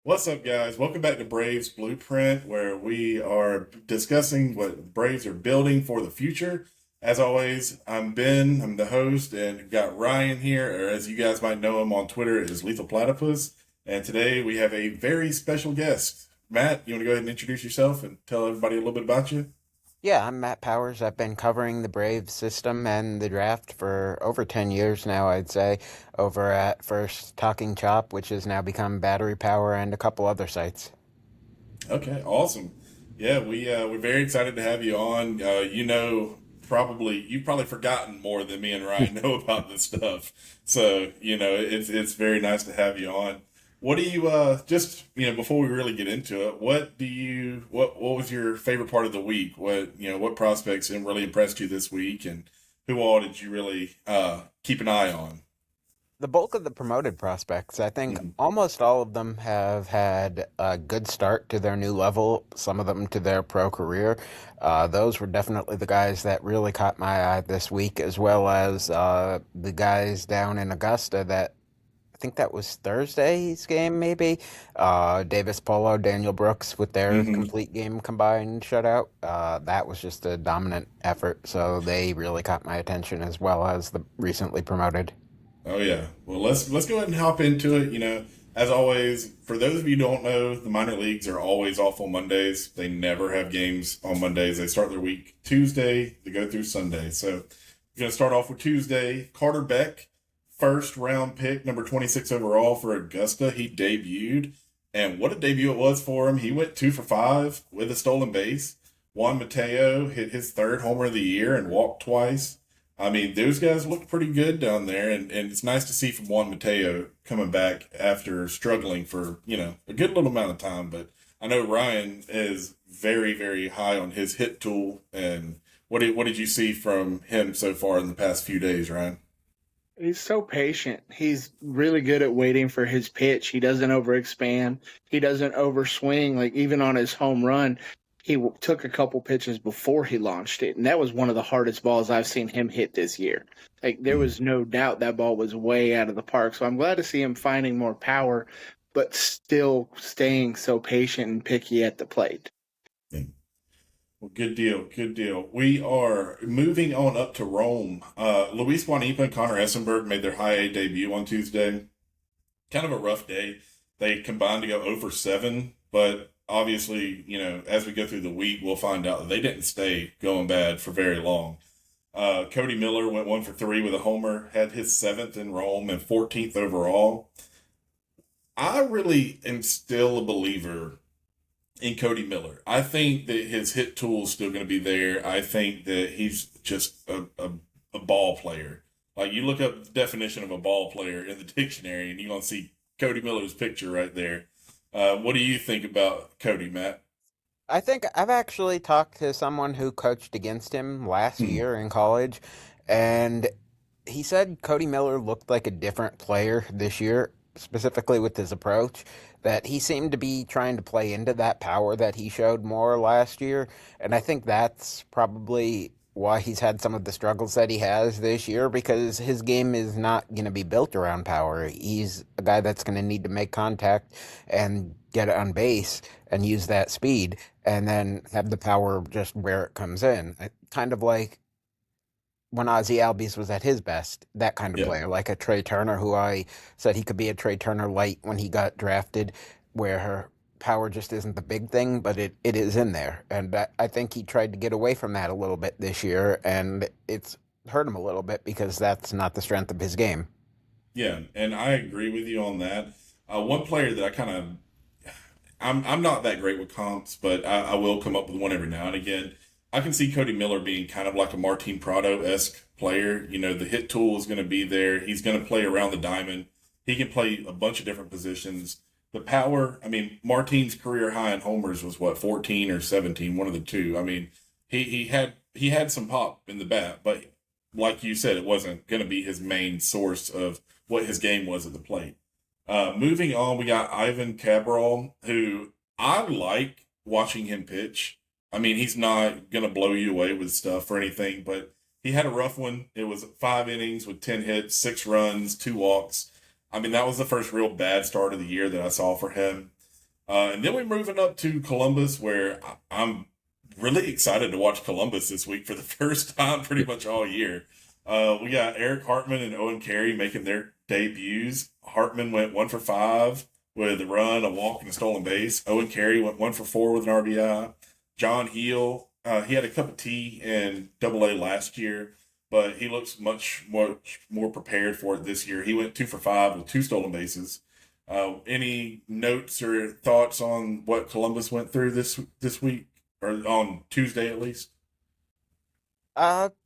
What's up, guys? Welcome back to Braves Blueprint, where we are discussing what Braves are building for the future. As always, I'm Ben, I'm the host, and we've got Ryan here, or as you guys might know him on Twitter, is Lethal Platypus. And today we have a very special guest. Matt, you want to go ahead and introduce yourself and tell everybody a little bit about you? Yeah, I'm Matt Powers. I've been covering the Braves system and the draft for over 10 years now, I'd say, over at first Talking Chop, which has now become Battery Power, and a couple other sites. Okay, awesome. Yeah, we're very excited to have you on. Probably you've probably forgotten more than me and Ryan know about this stuff. So it's very nice to have you on. What do you just before we really get into it, what was your favorite part of the week? What prospects really impressed you this week, and who all did you really keep an eye on? The bulk of the promoted prospects, I think Mhm. almost all of them have had a good start to their new level, some of them to their pro career. Those were definitely the guys that really caught my eye this week, as well as the guys down in Augusta that I think that was Thursday's game, maybe. Davis Polo, Daniel Brooks with their Mhm. complete game combined shutout. That was just a dominant effort, so they really caught my attention as well as the recently promoted. Oh yeah. Well, let's go ahead and hop into it. As always, for those of you who don't know, the minor leagues are always off on Mondays. They never have games on Mondays. They start their week Tuesday. They go through Sunday. So we're gonna start off with Tuesday. Carter Beck, first round pick, number 26 overall for Augusta. He debuted, and what a debut it was for him. He went 2 for 5 with a stolen base. Juan Mateo hit his third homer of the year and walked twice. I mean, those guys look pretty good down there, and it's nice to see from Juan Mateo coming back after struggling for, a good little amount of time. But I know Ryan is very, very high on his hit tool. And what did you see from him so far in the past few days, Ryan? He's so patient. He's really good at waiting for his pitch. He doesn't overexpand. He doesn't overswing. Like even on his home run, took a couple pitches before he launched it, and that was one of the hardest balls I've seen him hit this year. Like there Mm. was no doubt that ball was way out of the park. So I'm glad to see him finding more power, but still staying so patient and picky at the plate. Well, good deal, good deal. We are moving on up to Rome. Luis Guanipa and Connor Essenberg made their high A debut on Tuesday. Kind of a rough day. They combined to go 0 for 7, but obviously, as we go through the week, we'll find out that they didn't stay going bad for very long. Cody Miller went 1 for 3 with a homer, had his seventh in Rome and 14th overall. I really am still a believer in Cody Miller. I think that his hit tool is still going to be there. I think that he's just a ball player. Like you look up the definition of a ball player in the dictionary, and you're going to see Cody Miller's picture right there. What do you think about Cody, Matt? I think I've actually talked to someone who coached against him last Hmm. year in college, and he said Cody Miller looked like a different player this year, specifically with his approach, that he seemed to be trying to play into that power that he showed more last year. And I think that's probably why he's had some of the struggles that he has this year because his game is not going to be built around power. He's a guy that's going to need to make contact and get on base and use that speed and then have the power just where it comes in. Kind of like when Ozzy Albies was at his best, that kind of Yeah. player, like a Trey Turner, who I said he could be a Trey Turner light when he got drafted, where her power just isn't the big thing, but it is in there. And I think he tried to get away from that a little bit this year, and it's hurt him a little bit because that's not the strength of his game. Yeah, and I agree with you on that. One player that I'm not that great with comps, but I will come up with one every now and again. I can see Cody Miller being kind of like a Martin Prado esque player. The hit tool is going to be there. He's going to play around the diamond. He can play a bunch of different positions. The power, I mean, Martin's career high in homers was what, 14 or 17, one of the two. I mean, he had some pop in the bat, but like you said, it wasn't going to be his main source of what his game was at the plate. Moving on, we got Ivan Cabral, who I like watching him pitch. I mean, he's not going to blow you away with stuff or anything, but he had a rough one. It was 5 innings with 10 hits, 6 runs, 2 walks. I mean, that was the first real bad start of the year that I saw for him. And then we're moving up to Columbus, where I'm really excited to watch Columbus this week for the first time pretty much all year. We got Eric Hartman and Owen Carey making their debuts. Hartman went 1 for 5 with a run, a walk, and a stolen base. Owen Carey went 1 for 4 with an RBI. John Heel, he had a cup of tea in AA last year, but he looks much more prepared for it this year. He went 2 for 5 with 2 stolen bases. Any notes or thoughts on what Columbus went through this week, or on Tuesday at least?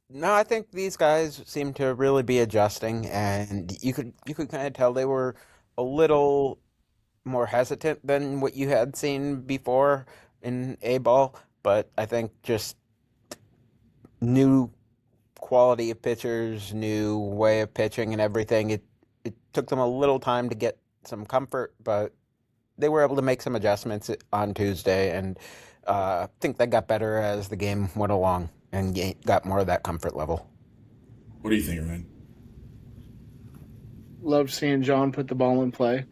No, I think these guys seem to really be adjusting, and you could kind of tell they were a little more hesitant than what you had seen before in A ball. But I think just new quality of pitchers, new way of pitching, and everything. It took them a little time to get some comfort, but they were able to make some adjustments on Tuesday, and I think they got better as the game went along and got more of that comfort level. What do you think, Ryan? Love seeing John put the ball in play.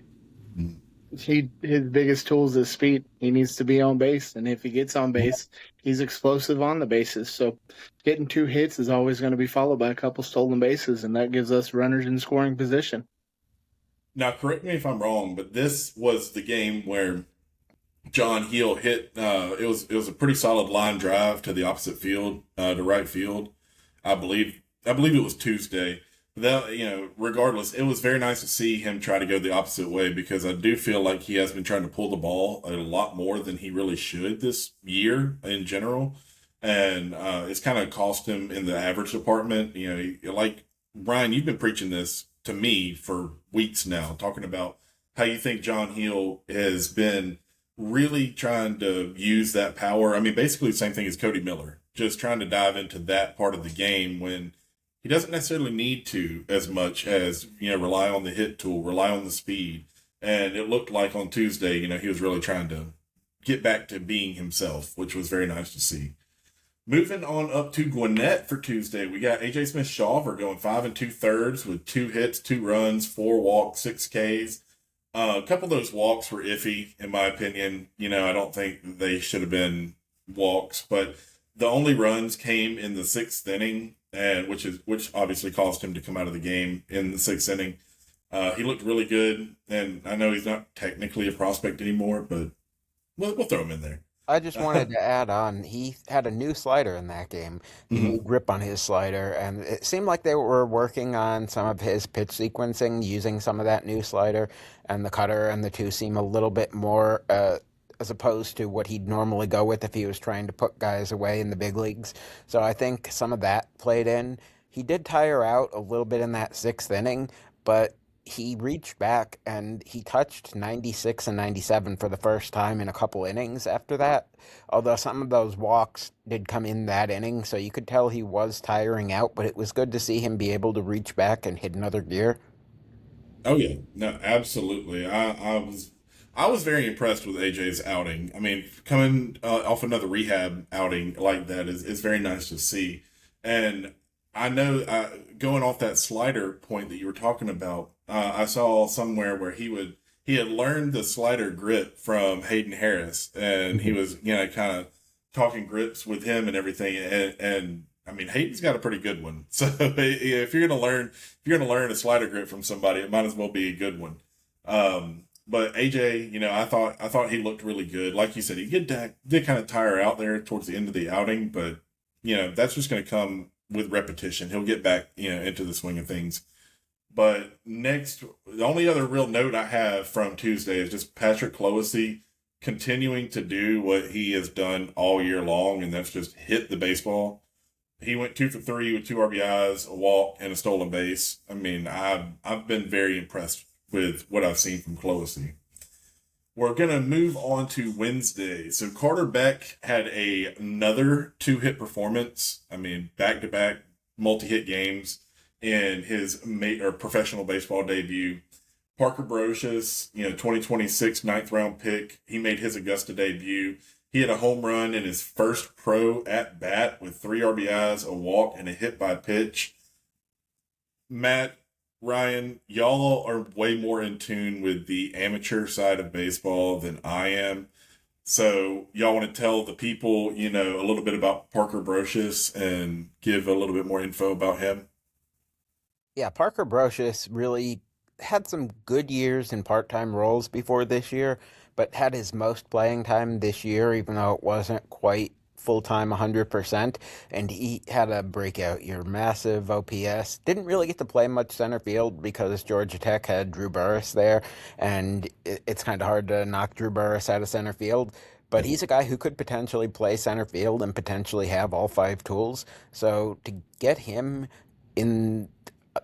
Mm. His biggest tool is his speed. He needs to be on base, and if he gets on base, he's explosive on the bases. So getting 2 hits is always going to be followed by a couple stolen bases, and that gives us runners in scoring position. Now, correct me if I'm wrong, but this was the game where John Heel hit. It was a pretty solid line drive to the opposite field, to right field. I believe it was Tuesday. That, regardless, it was very nice to see him try to go the opposite way, because I do feel like he has been trying to pull the ball a lot more than he really should this year in general, and it's kind of cost him in the average department. Like Brian, you've been preaching this to me for weeks now, talking about how you think John Heel has been really trying to use that power. I mean, basically the same thing as Cody Miller, just trying to dive into that part of the game when he doesn't necessarily need to, as much as, rely on the hit tool, rely on the speed. And it looked like on Tuesday, he was really trying to get back to being himself, which was very nice to see. Moving on up to Gwinnett for Tuesday, we got AJ Smith-Shawver going 5 2/3 with 2 hits, 2 runs, 4 walks, 6 Ks. A couple of those walks were iffy, in my opinion. I don't think they should have been walks, but the only runs came in the 6th inning, and which obviously caused him to come out of the game in the 6th inning. He looked really good, and I know he's not technically a prospect anymore, but we'll throw him in there. I just wanted to add on, he had a new slider in that game, new grip on his slider, and it seemed like they were working on some of his pitch sequencing, using some of that new slider, and the cutter and the two seem a little bit more, as opposed to what he'd normally go with if he was trying to put guys away in the big leagues. So I think some of that played in. He did tire out a little bit in that 6th inning, but he reached back and he touched 96 and 97 for the first time in a couple innings after that. Although some of those walks did come in that inning, so you could tell he was tiring out, but it was good to see him be able to reach back and hit another gear. Oh yeah, no, absolutely. I was very impressed with AJ's outing. I mean, coming off another rehab outing like that is very nice to see. And I know, going off that slider point that you were talking about, I saw somewhere where he had learned the slider grip from Hayden Harris, and he was kind of talking grips with him and everything. And I mean, Hayden's got a pretty good one. So if you're gonna learn a slider grip from somebody, it might as well be a good one. But AJ, I thought he looked really good. Like you said, he did kind of tire out there towards the end of the outing, but that's just going to come with repetition. He'll get back, into the swing of things. But next, the only other real note I have from Tuesday is just Patrick Cloesy continuing to do what he has done all year long, and that's just hit the baseball. He went 2 for 3 with 2 RBIs, a walk, and a stolen base. I mean, I've been very impressed with what I've seen from Cloesy. We're going to move on to Wednesday. So Carter Beck had another 2-hit performance. I mean, back-to-back multi-hit games in his professional baseball debut. Parker Brocious, 2026 9th-round pick. He made his Augusta debut. He had a home run in his first pro at-bat with 3 RBIs, a walk, and a hit by pitch. Matt, Ryan, y'all are way more in tune with the amateur side of baseball than I am. So y'all want to tell the people, a little bit about Parker Brocious and give a little bit more info about him? Yeah, Parker Brocious really had some good years in part-time roles before this year, but had his most playing time this year, even though it wasn't quite full-time 100%. And he had a breakout year, massive OPS. Didn't really get to play much center field because Georgia Tech had Drew Burress there, and it's kind of hard to knock Drew Burress out of center field. But he's a guy who could potentially play center field and potentially have all five tools. So to get him in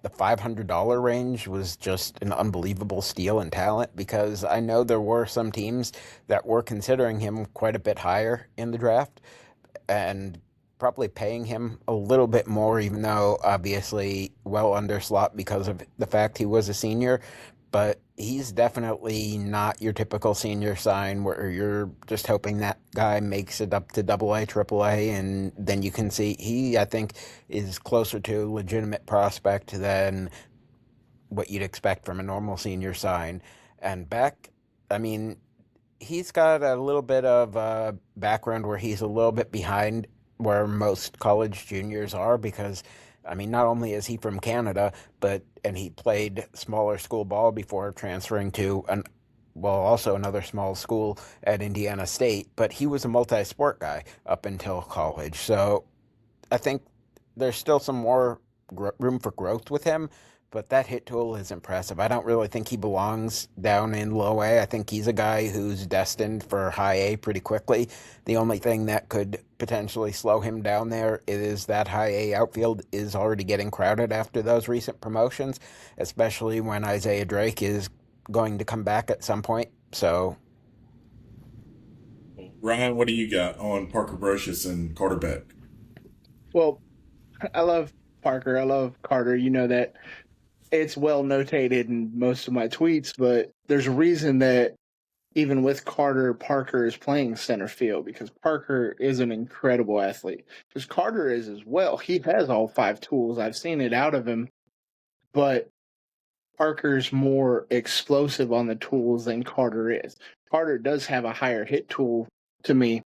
the $500 range was just an unbelievable steal and talent, because I know there were some teams that were considering him quite a bit higher in the draft and probably paying him a little bit more, even though obviously well under slot because of the fact he was a senior. But he's definitely not your typical senior sign where you're just hoping that guy makes it up to double A, triple A, and then you can see he, I think, is closer to a legitimate prospect than what you'd expect from a normal senior sign. And back, I mean, he's got a little bit of a background where he's a little bit behind where most college juniors are, because I mean, not only is he from Canada, and he played smaller school ball before transferring to also another small school at Indiana State, but he was a multi-sport guy up until college. So I think there's still some more room for growth with him, but that hit tool is impressive. I don't really think he belongs down in low A. I think he's a guy who's destined for high A pretty quickly. The only thing that could potentially slow him down there is that high A outfield is already getting crowded after those recent promotions, especially when Isaiah Drake is going to come back at some point. So Ryan, what do you got on Parker Brocious and Carter Beck? Well, I love Parker. I love Carter. You know that it's well notated in most of my tweets, but there's a reason that even with Carter, Parker is playing center field, because Parker is an incredible athlete. Because Carter is as well. He has all five tools. I've seen it out of him, but Parker's more explosive on the tools than Carter is. Carter does have a higher hit tool to me,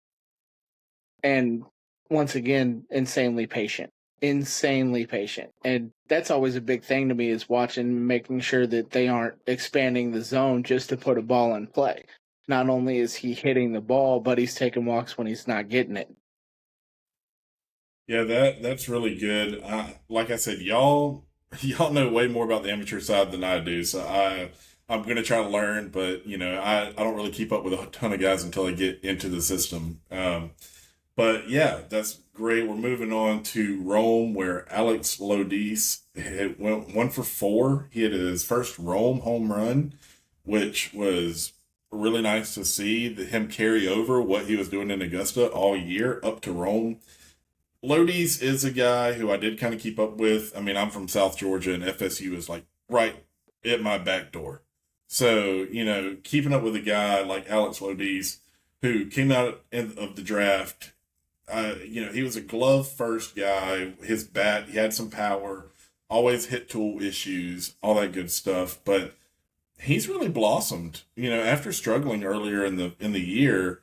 and once again, insanely patient. Insanely patient. And that's always a big thing to me, is watching, making sure that they aren't expanding the zone just to put a ball in play. Not only is he hitting the ball, but he's taking walks when he's not getting it. Yeah, that's really good. Like I said, y'all know way more about the amateur side than I do, so I'm gonna try to learn, but I don't really keep up with a ton of guys until I get into the system. But yeah, that's great. We're moving on to Rome, where Alex Lodis went 1 for 4. He had his first Rome home run, which was really nice to see him carry over what he was doing in Augusta all year up to Rome. Lodis is a guy who I did kind of keep up with. I mean, I'm from South Georgia, and FSU is like right at my back door. So, keeping up with a guy like Alex Lodis, who came out of the draft, he was a glove first guy. His bat, he had some power, always hit tool issues, all that good stuff. But he's really blossomed. After struggling earlier in the year,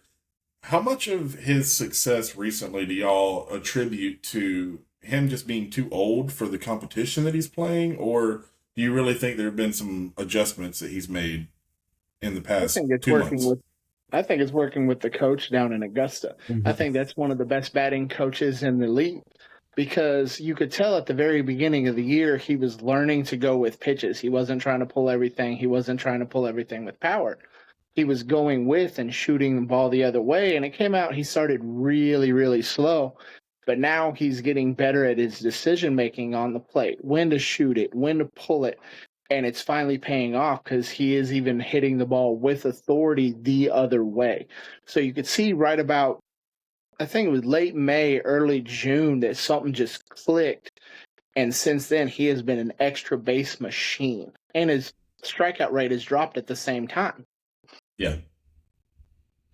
how much of his success recently do y'all attribute to him just being too old for the competition that he's playing, or do you really think there have been some adjustments that he's made in the I past think it's 2 months? I think it's working with the coach down in Augusta. I Mhm. think that's one of the best batting coaches in the league, because you could tell at the very beginning of the year he was learning to go with pitches. He wasn't trying to pull everything. He wasn't trying to pull everything with power. He was going with and shooting the ball the other way, and it came out he started really, really slow. But now he's getting better at his decision making on the plate, when to shoot it, when to pull it, and it's finally paying off, because he is even hitting the ball with authority the other way. So you could see right about, I think it was late May, early June, that something just clicked. And since then, he has been an extra base machine. And his strikeout rate has dropped at the same time. Yeah.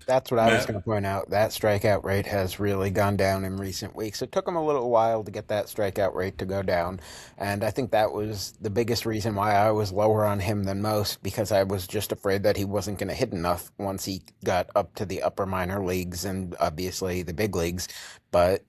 That's what I was going Matt? to point out. That strikeout rate has really gone down in recent weeks. It took him a little while to get that strikeout rate to go down. And I think that was the biggest reason why I was lower on him than most, because I was just afraid that he wasn't going to hit enough once he got up to the upper minor leagues and obviously the big leagues. But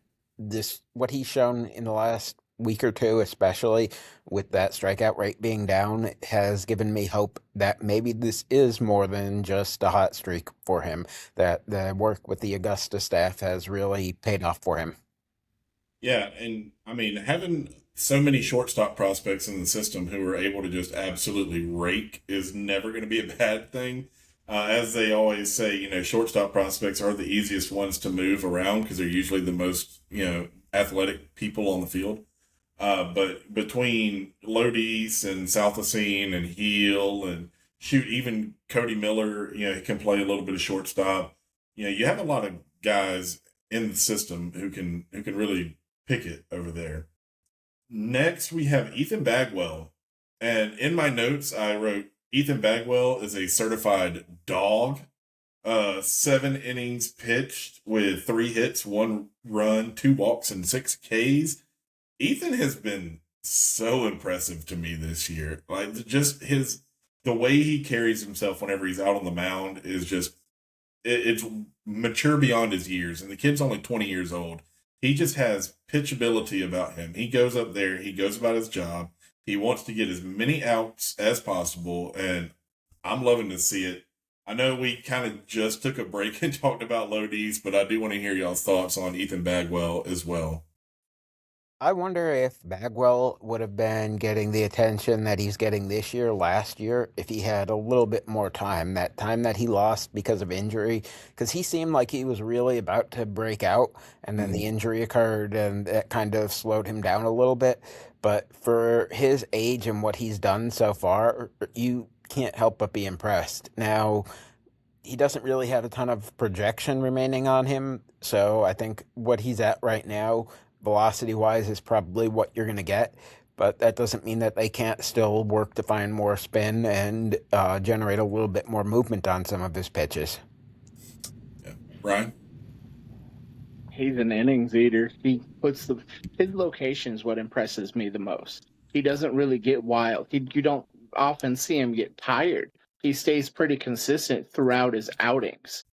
what he's shown in the last week or two, especially with that strikeout rate being down, has given me hope that maybe this is more than just a hot streak for him, that the work with the Augusta staff has really paid off for him. Yeah, and I mean, having so many shortstop prospects in the system who are able to just absolutely rake is never going to be a bad thing. As they always say, shortstop prospects are the easiest ones to move around because they're usually the most, athletic people on the field. But between Lodis and Southacene and Heel and shoot, even Cody Miller, he can play a little bit of shortstop. You have a lot of guys in the system who can really pick it over there. Next, we have Ethan Bagwell. And in my notes, I wrote Ethan Bagwell is a certified dog. 7 innings pitched with 3 hits, 1 run, 2 walks, and 6 Ks. Ethan has been so impressive to me this year. Like just the way he carries himself whenever he's out on the mound is just it's mature beyond his years. And the kid's only 20 years old. He just has pitchability about him. He goes up there, he goes about his job. He wants to get as many outs as possible, and I'm loving to see it. I know we kind of just took a break and talked about Lodis, but I do want to hear y'all's thoughts on Ethan Bagwell as well. I wonder if Bagwell would have been getting the attention that he's getting this year, last year, if he had a little bit more time. That time that he lost because of injury, because he seemed like he was really about to break out, and then the Mhm. injury occurred, and that kind of slowed him down a little bit. But for his age and what he's done so far, you can't help but be impressed. Now, he doesn't really have a ton of projection remaining on him. So I think what he's at right now, velocity wise, is probably what you're going to get. But that doesn't mean that they can't still work to find more spin and generate a little bit more movement on some of his pitches. Yeah. Ryan? He's an innings eater. His location is what impresses me the most. He doesn't really get wild. You don't often see him get tired. He stays pretty consistent throughout his outings.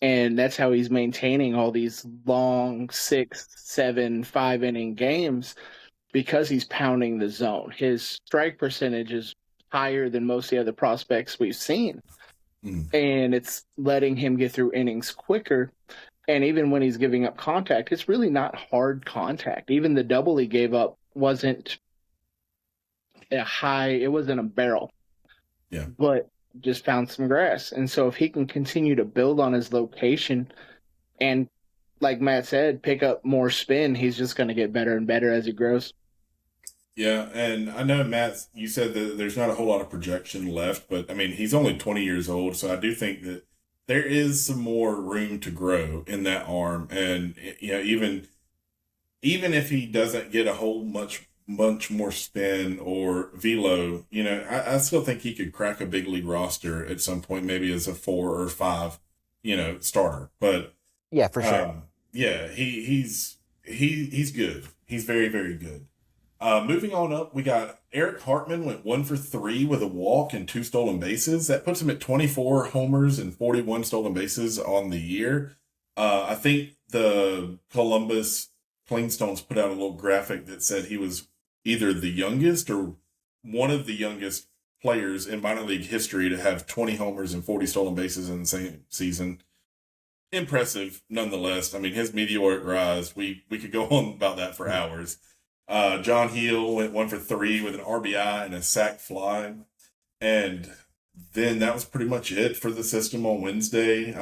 And that's how he's maintaining all these long 6, 7, 5 inning games, because he's pounding the zone. His strike percentage is higher than most of the other prospects we've seen. Mm. And it's letting him get through innings quicker. And even when he's giving up contact, it's really not hard contact. Even the double he gave up wasn't it wasn't a barrel, Yeah. but just found some grass. And so if he can continue to build on his location and, like Matt said, pick up more spin, he's just going to get better and better as he grows. Yeah, and I know, Matt, you said that there's not a whole lot of projection left, but I mean, he's only 20 years old, so I do think that there is some more room to grow in that arm. And, even if he doesn't get a whole much more spin or velo, I still think he could crack a big league roster at some point, maybe as a 4 or 5, starter. But Yeah, for sure. yeah, he's good. He's very, very good. Moving on up, we got Eric Hartman went 1 for 3 with a walk and 2 stolen bases. That puts him at 24 homers and 41 stolen bases on the year. I think the Columbus Clingstones put out a little graphic that said he was either the youngest or one of the youngest players in minor league history to have 20 homers and 40 stolen bases in the same season. Impressive, nonetheless. I mean, his meteoric rise, we could go on about that for hours. John Heel went 1 for 3 with an RBI and a sac fly. And then that was pretty much it for the system on Wednesday.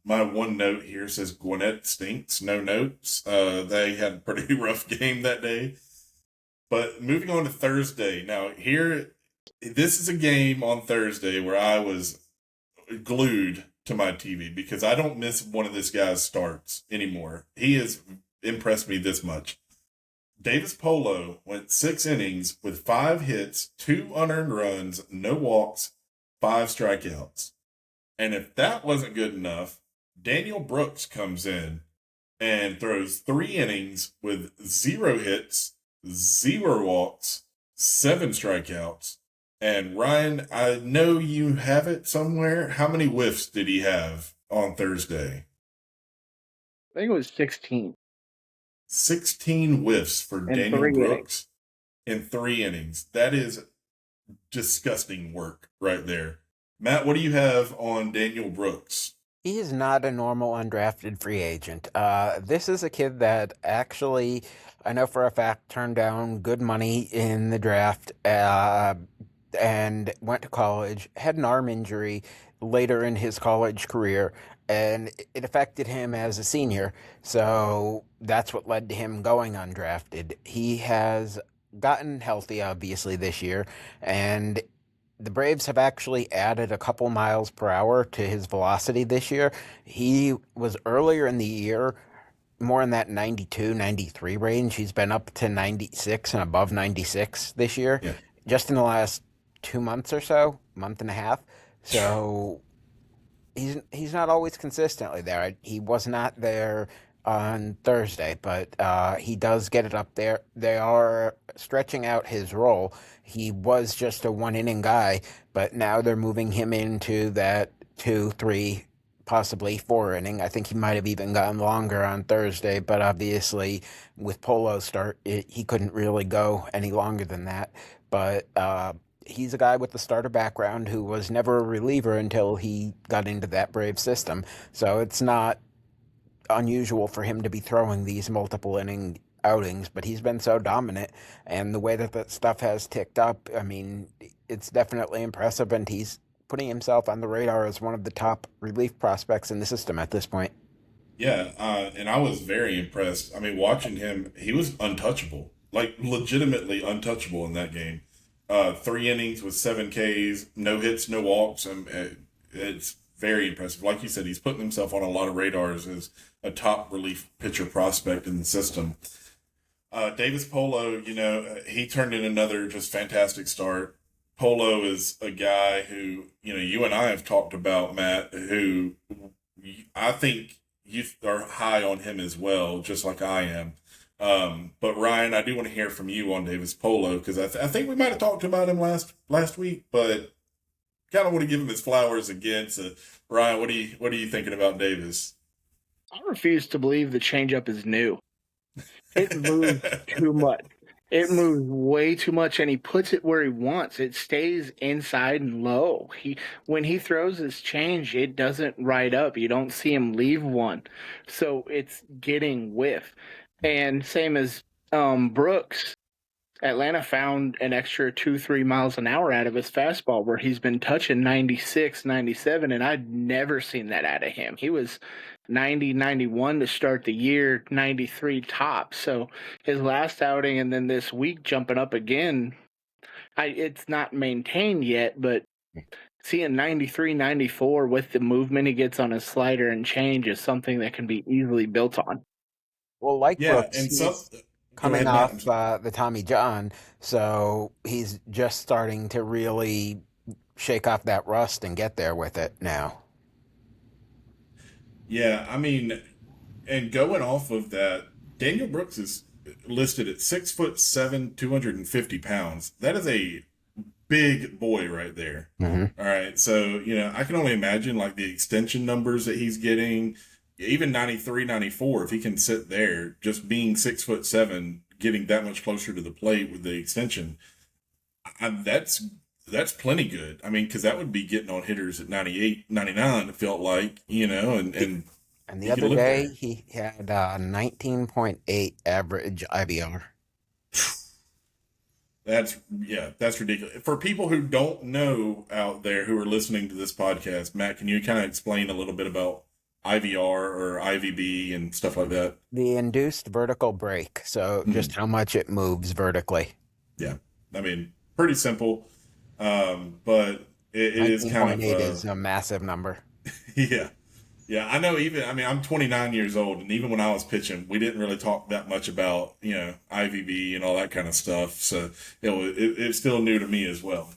My one note here says Gwinnett stinks, no notes. They had a pretty rough game that day. But moving on to Thursday. Now, this is a game on Thursday where I was glued to my TV because I don't miss one of this guy's starts anymore. He has impressed me this much. Davis Polo went 6 innings with 5 hits, 2 unearned runs, no walks, 5 strikeouts. And if that wasn't good enough, Daniel Brooks comes in and throws 3 innings with 0 hits, 0 walks, 7 strikeouts. And Ryan, I know you have it somewhere. How many whiffs did he have on Thursday? I think it was 16. 16 whiffs for In Daniel 3 Brooks in 3 innings. That is disgusting work right there. Matt, what do you have on Daniel Brooks? He is not a normal undrafted free agent. This is a kid that actually, I know for a fact, turned down good money in the draft and went to college, had an arm injury later in his college career, and it affected him as a senior. So that's what led to him going undrafted. He has gotten healthy, obviously, this year, and the Braves have actually added a couple miles per hour to his velocity this year. He was earlier in the year more in that 92, 93 range. He's been up to 96 and above 96 this year, Yeah. just in the last 2 months or so, month and a half. So he's not always consistently there. He was not there on Thursday, but he does get it up there. They are stretching out his role. He was just a 1 inning guy, but now they're moving him into that 2, 3, possibly 4 inning. I think he might have even gotten longer on Thursday, but obviously with Polo's start, he couldn't really go any longer than that. But he's a guy with the starter background who was never a reliever until he got into that Brave system. So it's not unusual for him to be throwing these multiple inning outings, but he's been so dominant, and the way that stuff has ticked up, I mean, it's definitely impressive, and he's putting himself on the radar as one of the top relief prospects in the system at this point. Yeah, and I was very impressed. I mean, watching him, he was untouchable, like legitimately untouchable in that game. 3 innings with 7 Ks, no hits, no walks, and it's very impressive. Like you said, he's putting himself on a lot of radars as a top relief pitcher prospect in the system. Davis Polo, he turned in another just fantastic start. Polo is a guy who, you and I have talked about, Matt, who I think you are high on him as well, just like I am. But Ryan, I do want to hear from you on Davis Polo, because I think we might have talked about him last week, but kind of want to give him his flowers again. So Ryan, what are you thinking about Davis? I refuse to believe the changeup is new. It moves too much. It moves way too much, and he puts it where he wants. It stays inside and low. When he throws his change, it doesn't ride up. You don't see him leave one. So it's getting whiff. And same as Brooks, Atlanta found an extra 2-3 miles an hour out of his fastball, where he's been touching 96, 97, and I'd never seen that out of him. He was 90, 91 to start the year, 93 top. So his last outing and then this week jumping up again, it's not maintained yet, but seeing 93, 94 with the movement he gets on his slider and change is something that can be easily built on. Well, like Yeah, Brooks, and some coming Matt. off the Tommy John, so he's just starting to really shake off that rust and get there with it now. Yeah, I mean, and going off of that, Daniel Brooks is listed at 6'7", 250 pounds. That is a big boy right there. Mm-hmm. All right, so I can only imagine like the extension numbers that he's getting. Even 93, 94, if he can sit there, just being 6'7", getting that much closer to the plate with the extension, that's plenty good. I mean, because that would be getting on hitters at 98, 99, it felt like, and the other day he had 19.8 average IVR. That's ridiculous. For people who don't know out there who are listening to this podcast, Matt, can you kind of explain a little bit about IVR or IVB and stuff like that? The induced vertical break, so just how much it moves vertically. Yeah, I mean, pretty simple, but it is kind of... 19.8 is a massive number. Yeah. Yeah, I know. I'm 29 years old, and even when I was pitching, we didn't really talk that much about, IVB and all that kind of stuff. So, it's still new to me as well.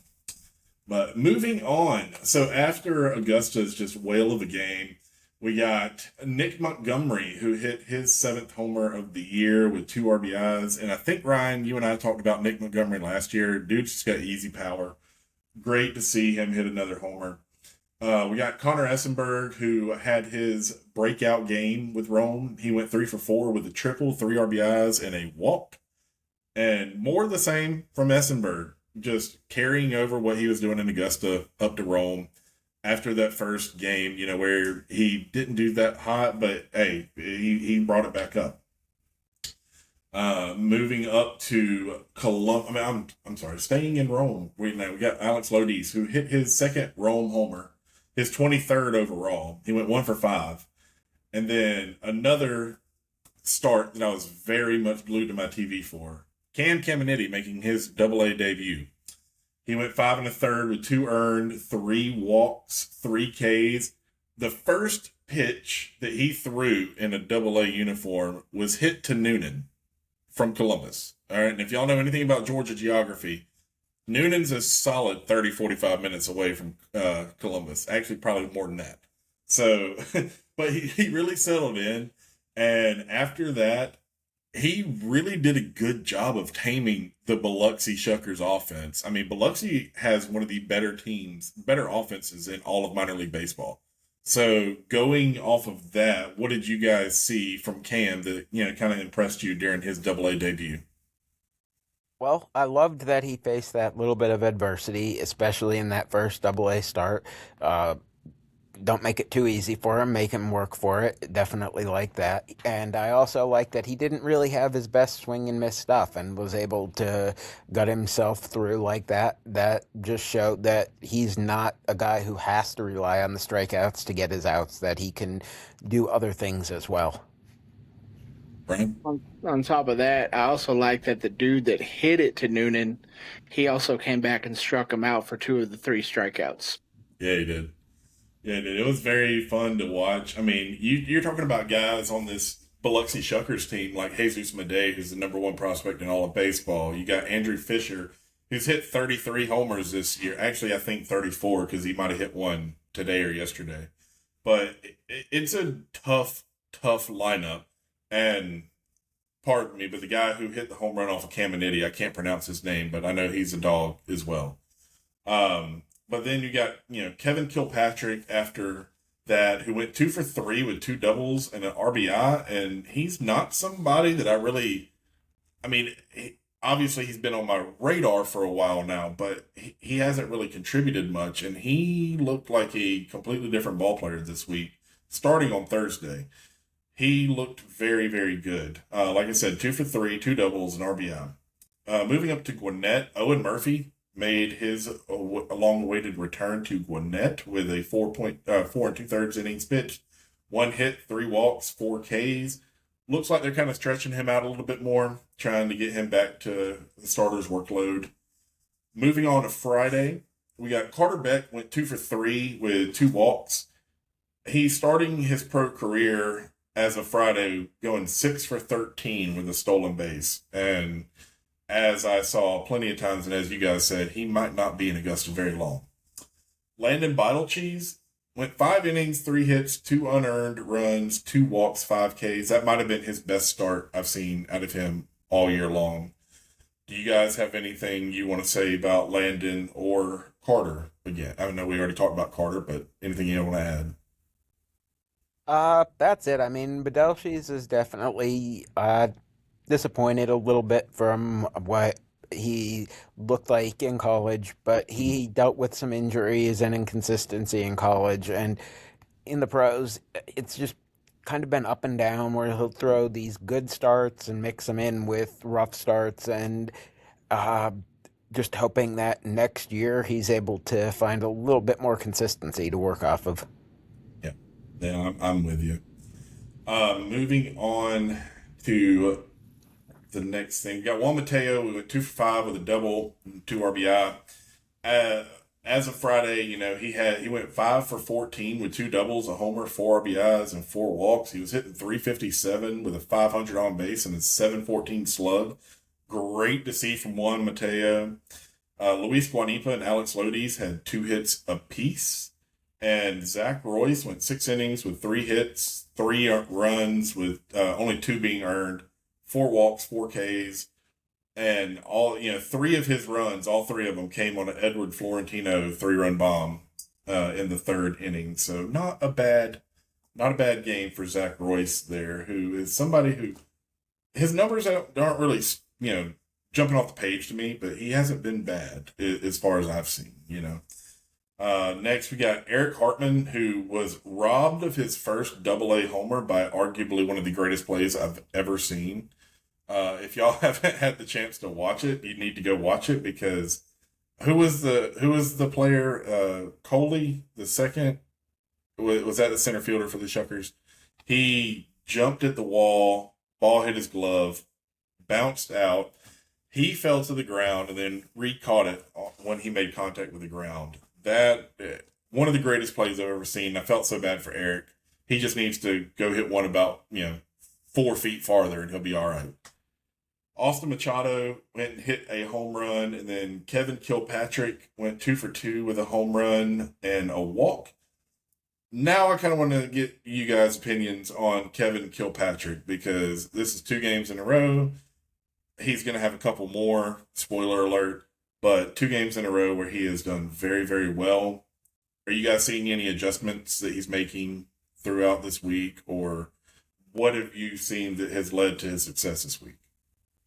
But moving on. So after Augusta's just whale of a game, we got Nick Montgomery, who hit his 7th homer of the year with 2 RBIs. And I think, Ryan, you and I talked about Nick Montgomery last year. Dude just got easy power. Great to see him hit another homer. We got Connor Essenberg, who had his breakout game with Rome. He went 3 for 4 with a triple, 3 RBIs, and a walk. And more of the same from Essenberg, just carrying over what he was doing in Augusta up to Rome after that first game, where he didn't do that hot, but hey, he brought it back up. Moving up to I'm sorry, staying in Rome. We got Alex Lodis, who hit his 2nd Rome homer, his 23rd overall. He went 1 for 5. And then another start that I was very much glued to my TV for. Cam Caminiti making his AA debut. He went 5 1/3 with 2 earned, 3 walks, 3 Ks. The first pitch that he threw in a AA uniform was hit to Noonan from Columbus. All right, and if y'all know anything about Georgia geography, Noonan's a solid 30, 45 minutes away from Columbus. Actually, probably more than that. So, but he really settled in. And after that, he really did a good job of taming the Biloxi Shuckers offense. I mean, Biloxi has one of the better offenses in all of minor league baseball. So going off of that, what did you guys see from Cam that, kind of impressed you during his AA debut? Well, I loved that he faced that little bit of adversity, especially in that first AA start. Don't make it too easy for him. Make him work for it. Definitely like that. And I also like that he didn't really have his best swing and miss stuff and was able to gut himself through like that. That just showed that he's not a guy who has to rely on the strikeouts to get his outs, that he can do other things as well. Brian? On top of that, I also like that the dude that hit it to Noonan, he also came back and struck him out for 2 of the 3 strikeouts. Yeah, he did. Yeah, dude, it was very fun to watch. I mean, you're talking about guys on this Biloxi Shuckers team like Jesus Madej, who's the #1 prospect in all of baseball. You got Andrew Fisher, who's hit 33 homers this year. Actually, I think 34 because he might have hit one today or yesterday. But it's a tough lineup. And pardon me, but the guy who hit the home run off of Caminiti, I can't pronounce his name, but I know he's a dog as well. But then you got, Kevin Kilpatrick after that, who went 2 for 3 with 2 doubles and an RBI. And he's not somebody that obviously he's been on my radar for a while now, but he hasn't really contributed much. And he looked like a completely different ball player this week, starting on Thursday. He looked very, very good. Like I said, 2 for 3, 2 doubles, and RBI. Moving up to Gwinnett, Owen Murphy made his long-awaited return to Gwinnett with a 4 2/3 innings pitched, 1 hit, 3 walks, 4 Ks. Looks like they're kind of stretching him out a little bit more, trying to get him back to the starter's workload. Moving on to Friday, we got Carter Beck went 2 for 3 with 2 walks. He's starting his pro career as of Friday, going 6 for 13 with a stolen base. And as I saw plenty of times, and as you guys said, he might not be in Augusta very long. Landon Cheese went 5 innings, 3 hits, 2 unearned runs, 2 walks, 5 Ks. That might have been his best start I've seen out of him all year long. Do you guys have anything you want to say about Landon or Carter again? I know we already talked about Carter, but anything you want to add? That's it. I mean, Bedelshis is definitely disappointed a little bit from what he looked like in college, but he dealt with some injuries and inconsistency in college, and in the pros, it's just kind of been up and down where he'll throw these good starts and mix them in with rough starts, and just hoping that next year he's able to find a little bit more consistency to work off of. Yeah, I'm with you. Moving on to the next thing. We got Juan Mateo. We went 2 for 5 with a double, 2 RBI. As of Friday, he went 5 for 14 with 2 doubles, a homer, 4 RBIs, and 4 walks. He was hitting 357 with a 500 on base and a 714 slug. Great to see from Juan Mateo. Luis Guanipa and Alex Lodis had 2 hits apiece. And Zach Royce went 6 innings with 3 hits, 3 runs with only 2 being earned, 4 walks, 4 Ks. And 3 of his runs, all 3 of them came on an Edward Florentino 3-run bomb in the 3rd inning. So not a bad game for Zach Royce there, who is somebody who his numbers aren't really, jumping off the page to me, but he hasn't been bad as far as I've seen, Next, we got Eric Hartman, who was robbed of his first AA homer by arguably one of the greatest plays I've ever seen. If y'all haven't had the chance to watch it, you need to go watch it, because who was the player? Coley, the second, was that the center fielder for the Shuckers? He jumped at the wall, ball hit his glove, bounced out. He fell to the ground, and then Reed caught it when he made contact with the ground. That one of the greatest plays I've ever seen. I felt so bad for Eric. He just needs to go hit one about 4 feet farther, and he'll be all right. Austin Machado went and hit a home run, and then Kevin Kilpatrick went 2 for 2 with a home run and a walk. Now I kind of want to get you guys' opinions on Kevin Kilpatrick, because this is 2 games in a row. He's going to have a couple more, spoiler alert, but 2 games in a row where he has done very, very well. Are you guys seeing any adjustments that he's making throughout this week, or what have you seen that has led to his success this week?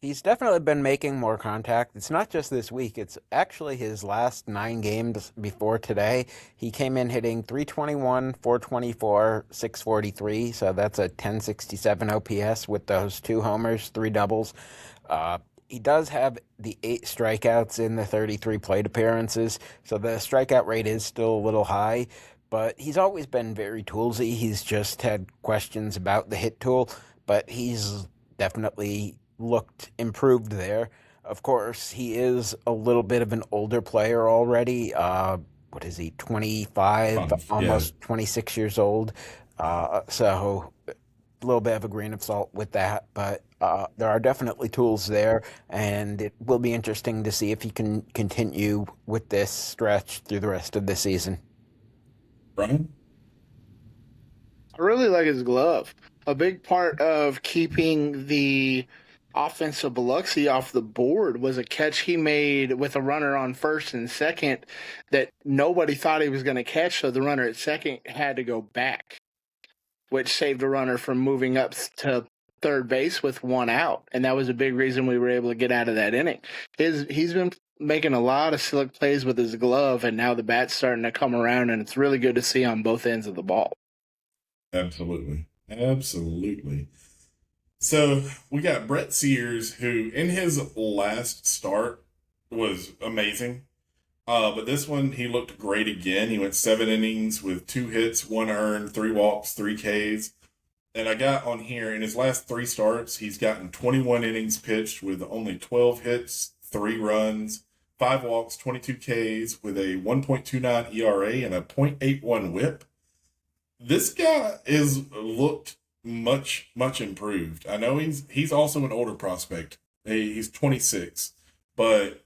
He's definitely been making more contact. It's not just this week. It's actually his last 9 games before today. He came in hitting .321, .424, .643. So that's a .1067 OPS with those 2 homers, 3 doubles. He does have the 8 strikeouts in the 33 plate appearances. So the strikeout rate is still a little high. But he's always been very toolsy. He's just had questions about the hit tool. But he's definitely looked improved there. Of course, he is a little bit of an older player already. What is he, 25, almost 26 years old. So a little bit of a grain of salt with that. But there are definitely tools there, and it will be interesting to see if he can continue with this stretch through the rest of the season. Brian? I really like his glove. A big part of keeping the offense of Biloxi off the board was a catch he made with a runner on first and second that nobody thought he was going to catch, so the runner at second had to go back, which saved the runner from moving up to third base with 1 out, and that was a big reason we were able to get out of that inning. He's been making a lot of slick plays with his glove, and now the bat's starting to come around, and it's really good to see on both ends of the ball. Absolutely. So we got Brett Sears, who in his last start was amazing. But this one, he looked great again. He went 7 innings with 2 hits, 1 earned, 3 walks, 3 Ks. And I got on here, in his last 3 starts, he's gotten 21 innings pitched with only 12 hits, 3 runs, 5 walks, 22 Ks, with a 1.29 ERA and a .81 whip. This guy is looked much improved. I know he's also an older prospect. He's 26, but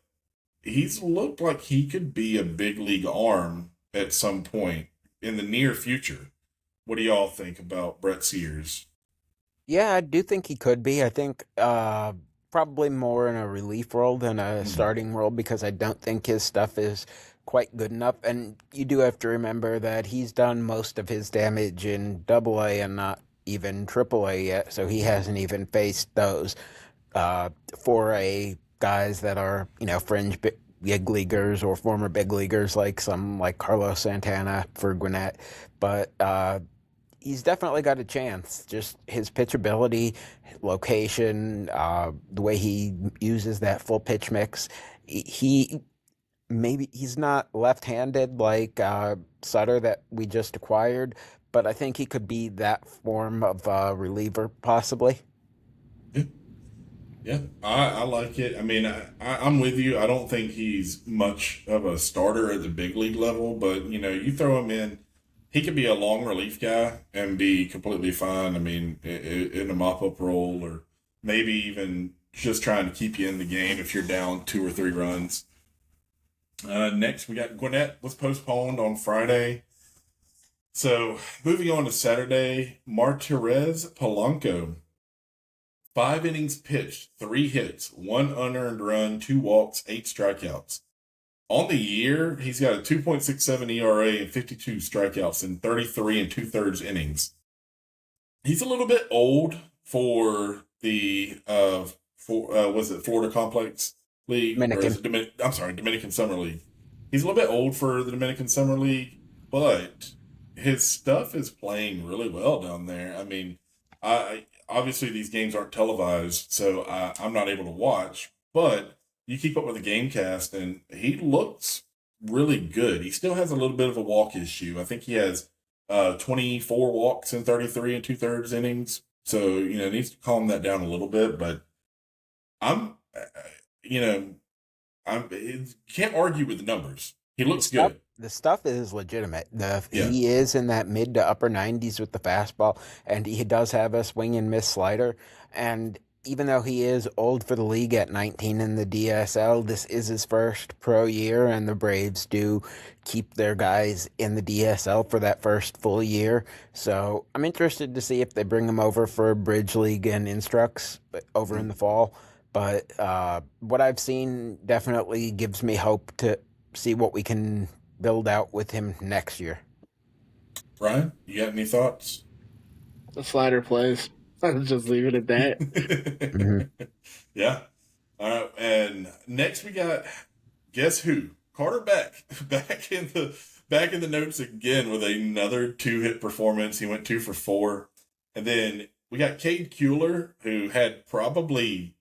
he's looked like he could be a big league arm at some point in the near future. What do y'all think about Brett Sears? Yeah, I do think he could be. I think probably more in a relief role than a starting role, because I don't think his stuff is quite good enough. And you do have to remember that he's done most of his damage in AA and not even AAA yet, so he hasn't even faced those 4A guys that are, fringe big leaguers or former big leaguers, like Carlos Santana for Gwinnett. But he's definitely got a chance. Just his pitchability, location, the way he uses that full pitch mix. Maybe he's not left-handed like Sutter that we just acquired, but I think he could be that form of reliever possibly. Yeah, I like it. I mean, I'm with you. I don't think he's much of a starter at the big league level, but, you throw him in, he could be a long relief guy and be completely fine. I mean, in a mop-up role, or maybe even just trying to keep you in the game if you're down 2 or 3 runs. Next, we got Gwinnett was postponed on Friday. So moving on to Saturday, Martirez Polanco. 5 innings pitched, 3 hits, 1 unearned run, 2 walks, 8 strikeouts. On the year, he's got a 2.67 ERA and 52 strikeouts in 33 and 2/3 innings. He's a little bit old for the was it Florida Complex League Dominican. or is it Dominican Summer League? He's a little bit old for the Dominican Summer League, but his stuff is playing really well down there. I mean, I obviously these games aren't televised, so I'm not able to watch, but you keep up with the game cast and he looks really good. He still has a little bit of a walk issue. I think he has 24 walks in 33 and 2/3 innings. So, needs to calm that down a little bit, but I'm, you know, can't argue with the numbers. He looks good. The stuff is legitimate. Yeah. He is in that mid to upper 90s with the fastball, and he does have a swing and miss slider. And even though he is old for the league at 19 in the DSL, this is his first pro year, and the Braves do keep their guys in the DSL for that first full year. So I'm interested to see if they bring him over for Bridge League and Instructs over in the fall. But what I've seen definitely gives me hope to see what we can build out with him next year. Ryan, you got any thoughts? The slider plays. I'll just leave it at that. Mm-hmm. Yeah. All right. And next we got, guess who? Carter Beck back in the notes again with another 2-hit performance. He went 2 for 4. And then we got Cade Kuehler, who had arguably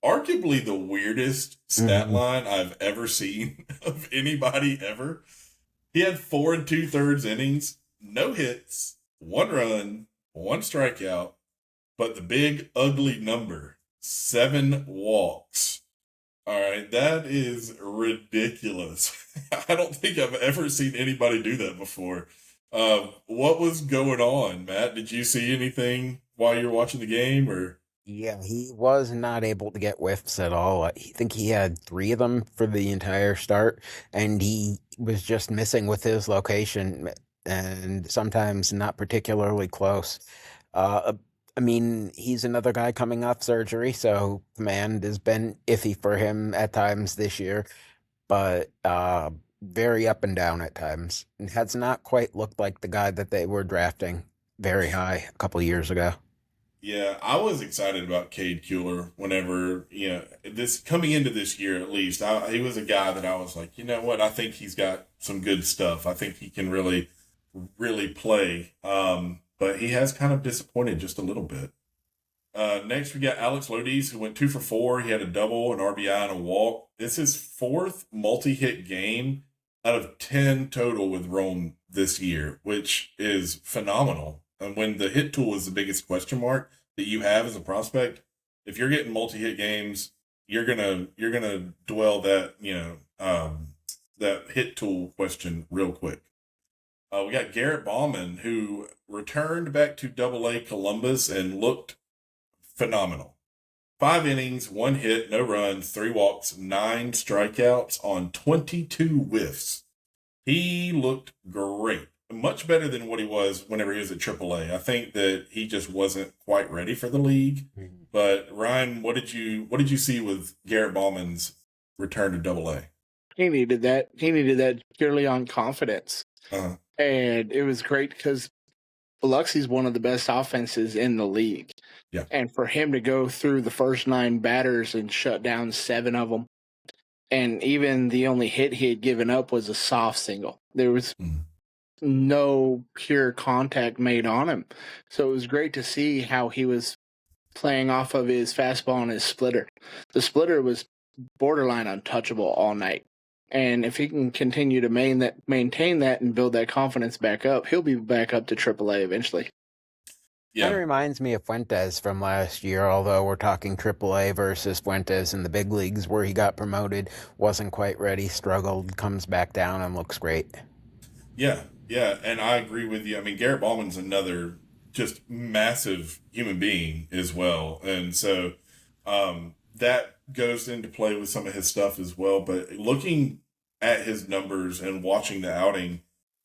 the weirdest stat line I've ever seen of anybody ever. He had 4 2/3 innings, no hits, 1 run, 1 strikeout, but the big ugly number, 7 walks. All right, that is ridiculous. I don't think I've ever seen anybody do that before. What was going on, Matt? Did you see anything while you were watching the game, or? Yeah, he was not able to get whiffs at all. I think he had 3 of them for the entire start, and he was just missing with his location and sometimes not particularly close. I mean, he's another guy coming off surgery, so command has been iffy for him at times this year, but very up and down at times. And has not quite looked like the guy that they were drafting very high a couple years ago. Yeah, I was excited about Cade Kuehler whenever, this coming into this year at least. He was a guy that I was like, you know what? I think he's got some good stuff. I think he can really, really play. But he has kind of disappointed just a little bit. Next, we got Alex Lodis, who went 2 for 4. He had a double, an RBI, and a walk. This is his 4th multi-hit game out of 10 total with Rome this year, which is phenomenal. And when the hit tool is the biggest question mark that you have as a prospect, if you're getting multi-hit games, you're gonna dwell that that hit tool question real quick. We got Garrett Bauman, who returned back to Double-A Columbus and looked phenomenal. 5 innings, 1 hit, no runs, 3 walks, 9 strikeouts on 22 whiffs. He looked great. Much better than what he was whenever he was at AAA. I think that he just wasn't quite ready for the league. But Ryan, what did you see with Garrett Bauman's return to Double-A? He needed that. He needed that purely on confidence. Uh-huh. And it was great because Biloxi's one of the best offenses in the league. Yeah. And for him to go through the first 9 batters and shut down 7 of them, and even the only hit he had given up was a soft single. There was no pure contact made on him. So it was great to see how he was playing off of his fastball and his splitter. The splitter was borderline untouchable all night. And if he can continue to maintain that and build that confidence back up, he'll be back up to AAA eventually. Yeah. Kind of reminds me of Fuentes from last year, although we're talking AAA versus Fuentes in the big leagues where he got promoted, wasn't quite ready, struggled, comes back down and looks great. Yeah, and I agree with you. I mean, Garrett Bauman's another just massive human being as well. And so that goes into play with some of his stuff as well. But looking at his numbers and watching the outing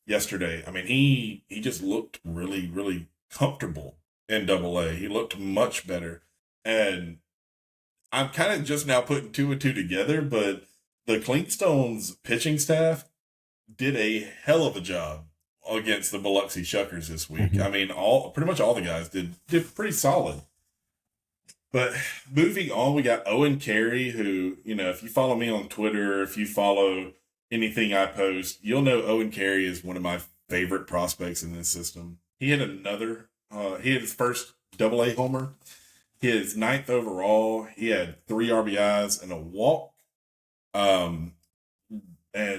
yesterday, I mean, he just looked really, really comfortable in Double A. He looked much better. And I'm kind of just now putting two and two together, but the Clinkstones pitching staff did a hell of a job against the Biloxi Shuckers this week. Mhm. I mean, pretty much all the guys did pretty solid. But moving on, we got Owen Carey, who, if you follow me on Twitter, if you follow anything I post, you'll know Owen Carey is one of my favorite prospects in this system. He had he had his first Double A homer, his ninth overall. He had 3 RBIs and a walk. And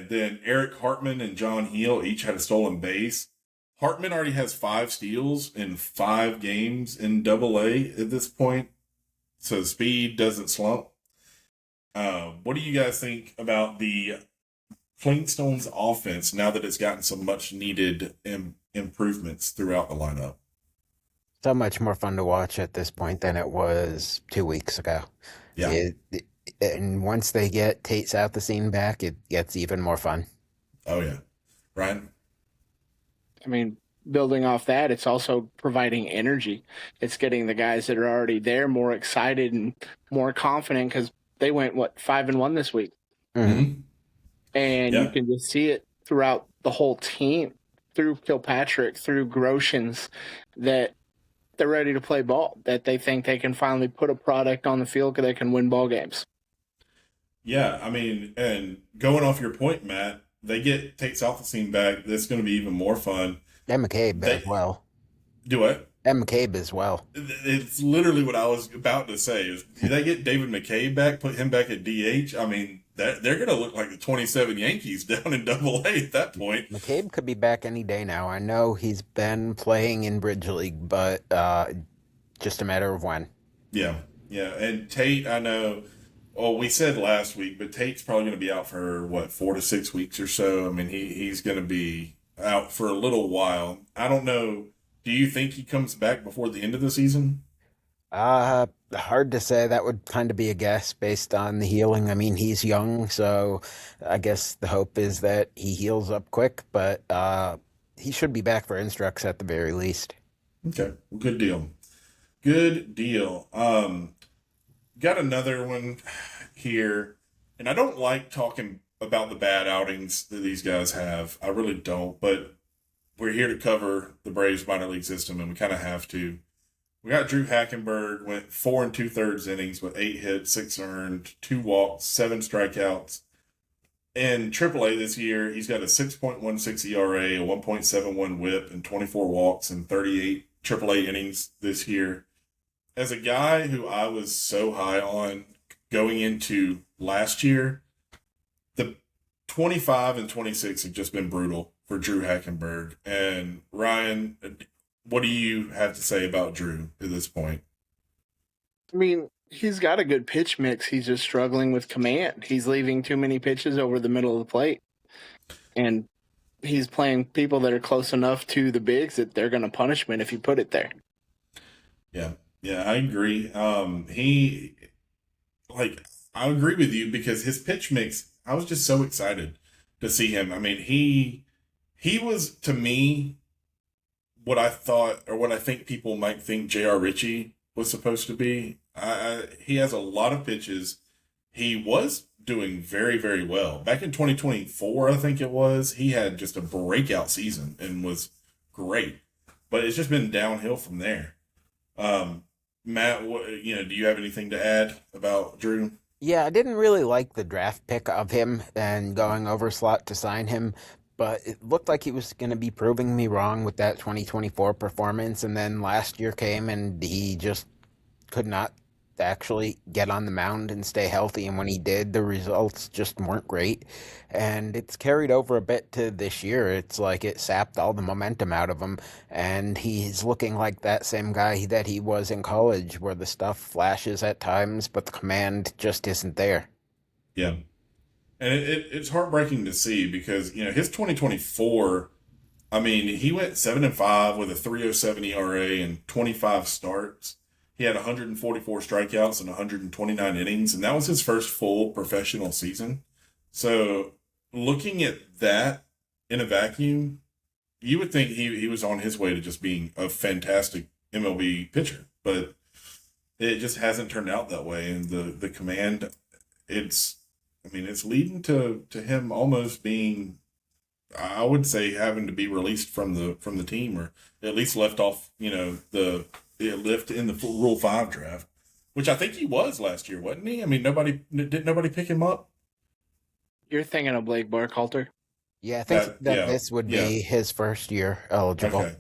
then Eric Hartman and John Heel each had a stolen base. Hartman already has 5 steals in 5 games in Double A at this point. So speed doesn't slump. What do you guys think about the Clinkstones offense now that it's gotten some much needed improvements throughout the lineup? So much more fun to watch at this point than it was 2 weeks ago. Yeah. And once they get Tate Southacene back, it gets even more fun. Oh, yeah. Ryan? I mean, building off that, it's also providing energy. It's getting the guys that are already there more excited and more confident because they went, 5-1 this week. Mm-hmm. And Yeah. you can just see it throughout the whole team, through Kilpatrick, through Groshans, that they're ready to play ball, that they think they can finally put a product on the field that can win ball games. Yeah, I mean, and going off your point, Matt, they get Tate Southacene back. That's going to be even more fun. And McCabe as well. Do what? And McCabe as well. It's literally what I was about to say. Is they get David McCabe back, put him back at DH? I mean, they're going to look like the 27 Yankees down in Double A at that point. McCabe could be back any day now. I know he's been playing in Bridge League, but just a matter of when. Yeah. And Tate, I know, we said last week, but Tate's probably going to be out for, 4 to 6 weeks or so. I mean, he's going to be out for a little while. I don't know. Do you think he comes back before the end of the season? Hard to say. That would kind of be a guess based on the healing. I mean, he's young, so I guess the hope is that he heals up quick, but he should be back for Instructs at the very least. Okay. Well, good deal. Good deal. Got another one here, and I don't like talking about the bad outings that these guys have. I really don't, but we're here to cover the Braves minor league system, and we kind of have to. We got Drew Hackenberg, went 4 2/3 innings with 8 hits, 6 earned, 2 walks, 7 strikeouts. In AAA this year, he's got a 6.16 ERA, a 1.71 WHIP, and 24 walks in 38 AAA innings this year. As a guy who I was so high on going into last year, the 25 and 26 have just been brutal for Drew Hackenberg. And Ryan, what do you have to say about Drew at this point? I mean, he's got a good pitch mix. He's just struggling with command. He's leaving too many pitches over the middle of the plate. And he's playing people that are close enough to the bigs that they're going to punish him if you put it there. Yeah, I agree. I agree with you because his pitch mix, I was just so excited to see him. I mean, he was, to me, what I thought or what I think people might think J.R. Ritchie was supposed to be. He has a lot of pitches. He was doing very, very well. Back in 2024, I think it was, he had just a breakout season and was great. But it's just been downhill from there. Matt, do you have anything to add about Drew? Yeah, I didn't really like the draft pick of him and going over slot to sign him, but it looked like he was going to be proving me wrong with that 2024 performance. And then last year came and he just could not actually get on the mound and stay healthy. And when he did, the results just weren't great. And it's carried over a bit to this year. It's like it sapped all the momentum out of him. And he's looking like that same guy that he was in college, where the stuff flashes at times, but the command just isn't there. Yeah. And it's heartbreaking to see because, his 2024, I mean, he went 7-5 with a 3.07 ERA and 25 starts. He had 144 strikeouts and 129 innings, and that was his first full professional season. So looking at that in a vacuum, you would think he was on his way to just being a fantastic MLB pitcher, but it just hasn't turned out that way. And the command, it's leading to him almost being, I would say, having to be released from the team, or at least left off, the lift in the Rule 5 draft, which I think he was last year, wasn't he? I mean, didn't nobody pick him up? You're thinking of Blake Burkhalter. Yeah, I think that Yeah, this would yeah. be his first year eligible. Okay.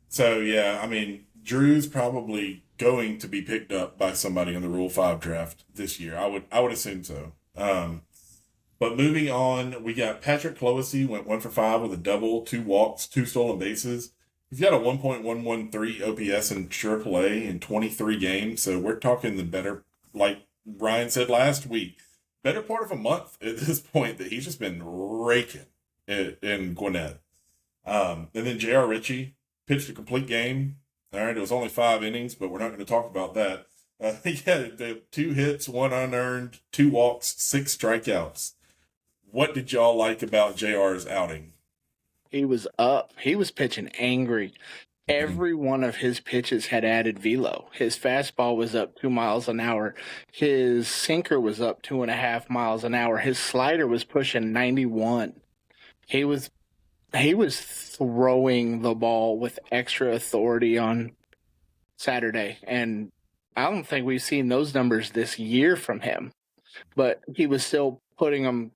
So yeah, I mean, Drew's probably going to be picked up by somebody in the Rule 5 draft this year. I would assume so. But moving on, we got Patrick Cloesy went 1 for 5 with a double, 2 walks, 2 stolen bases. He's got a 1.113 OPS in AAA in 23 games. So we're talking the better, like Ryan said last week, better part of a month at this point that he's just been raking in Gwinnett. And then J.R. Ritchie pitched a complete game. All right, it was only 5 innings, but we're not going to talk about that. He had 2 hits, 1 unearned, 2 walks, 6 strikeouts. What did y'all like about JR's outing? He was up. He was pitching angry. Every one of his pitches had added velo. His fastball was up 2 miles an hour. His sinker was up 2.5 miles an hour. His slider was pushing 91. He was throwing the ball with extra authority on Saturday, and I don't think we've seen those numbers this year from him. But he was still putting them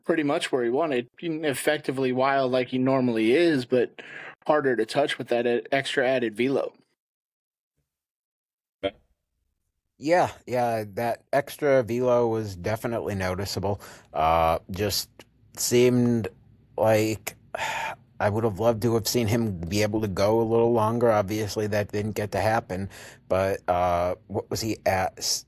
pretty much where he wanted, effectively wild like he normally is, but harder to touch with that extra added velo. Yeah, that extra velo was definitely noticeable. Just seemed like I would have loved to have seen him be able to go a little longer. Obviously, that didn't get to happen. But what was he at?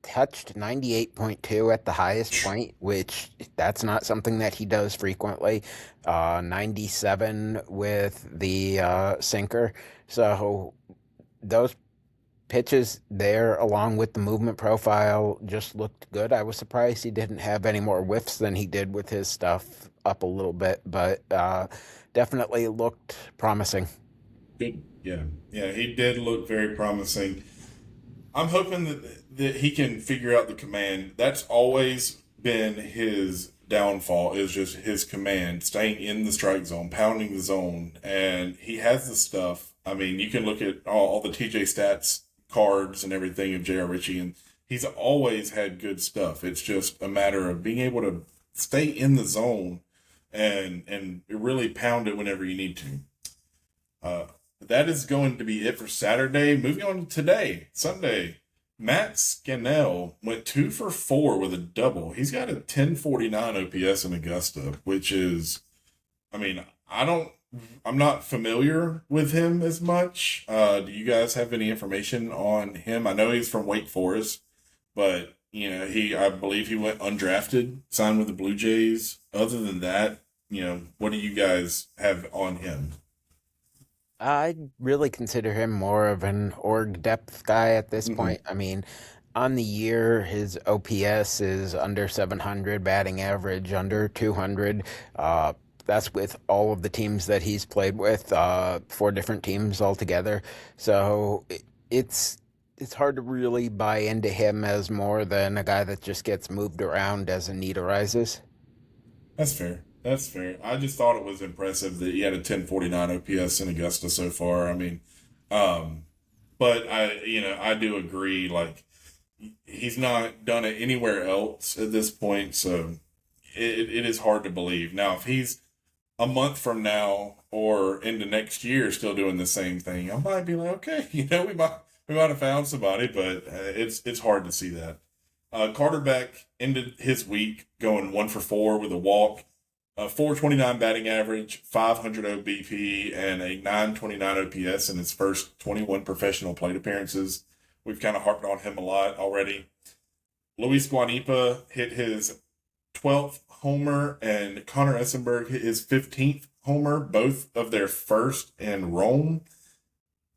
Touched 98.2 at the highest point, which that's not something that he does frequently. 97 with the sinker. So those pitches there, along with the movement profile, just looked good. I was surprised he didn't have any more whiffs than he did with his stuff up a little bit, but definitely looked promising. Good. Yeah, he did look very promising. I'm hoping that he can figure out the command. That's always been his downfall, is just his command, staying in the strike zone, pounding the zone, and he has the stuff. I mean, you can look at all the TJ stats cards and everything of J.R. Ritchie, and he's always had good stuff. It's just a matter of being able to stay in the zone and really pound it whenever you need to. That is going to be it for Saturday. Moving on to today, Sunday. Matt Scannell went 2 for 4 with a double. He's got a 1049 OPS in Augusta, which is, I mean, I'm not familiar with him as much. Do you guys have any information on him? I know he's from Wake Forest, but I believe he went undrafted, signed with the Blue Jays. Other than that, what do you guys have on him? I'd really consider him more of an org depth guy at this point. I mean, on the year, his OPS is under 700, batting average under 200. That's with all of the teams that he's played with, 4 different teams altogether. So it's hard to really buy into him as more than a guy that just gets moved around as a need arises. That's fair. That's fair. I just thought it was impressive that he had a 1049 OPS in Augusta so far. I mean, but I do agree. Like, he's not done it anywhere else at this point, so it is hard to believe. Now, if he's a month from now or into next year still doing the same thing, I might be like, okay, we might have found somebody, but it's hard to see that. Carter Beck ended his week going 1 for 4 with a walk. 429 batting average, 500 OBP, and a 929 OPS in his first 21 professional plate appearances. We've kind of harped on him a lot already. Luis Guanipa hit his 12th homer, and Connor Essenberg hit his 15th homer, both of their first in Rome.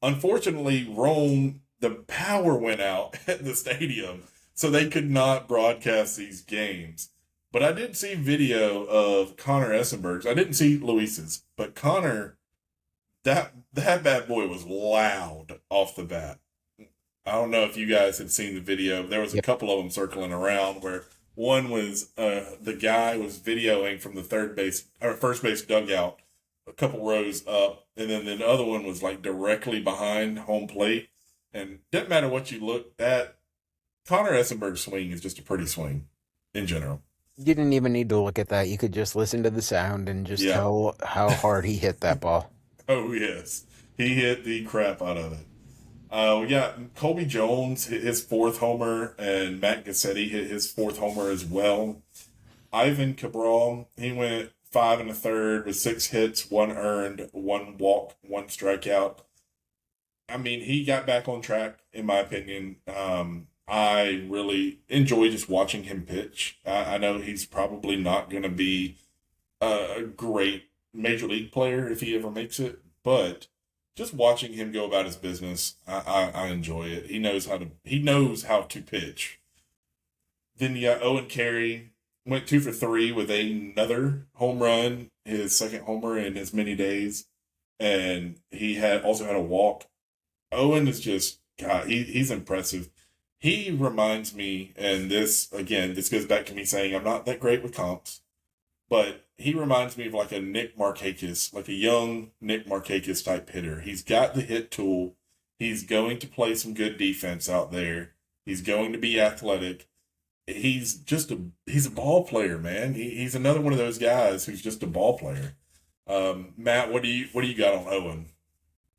Unfortunately, Rome, the power went out at the stadium, so they could not broadcast these games. But I did see video of Connor Essenberg's. I didn't see Luis's, but Connor, that bad boy was loud off the bat. I don't know if you guys had seen the video. There was a Yep. couple of them circling around where one was the guy was videoing from the third base or first base dugout, a couple rows up, and then the other one was like directly behind home plate. And doesn't matter what you look at, Connor Essenberg's swing is just a pretty swing in general. You didn't even need to look at that. You could just listen to the sound and just Yeah. tell how hard he hit that ball. Oh yes, he hit the crap out of it. We got Colby Jones hit his fourth homer, and Matt Gassetti hit his fourth homer as well. Ivan Cabral, he went 5 1/3 with 6 hits, 1 earned, 1 walk, 1 strikeout. I mean, he got back on track, in my opinion. I really enjoy just watching him pitch. I know he's probably not going to be a great major league player if he ever makes it, but just watching him go about his business, I enjoy it. He knows how to pitch. Then you got Owen Carey, went 2 for 3 with another home run, his second homer in as many days, and he also had a walk. Owen is just God. He's impressive. He reminds me, and this goes back to me saying I'm not that great with comps, but he reminds me of like a Nick Markakis, like a young Nick Markakis type hitter. He's got the hit tool. He's going to play some good defense out there. He's going to be athletic. He's a ball player, man. He's another one of those guys who's just a ball player. Matt, what do you got on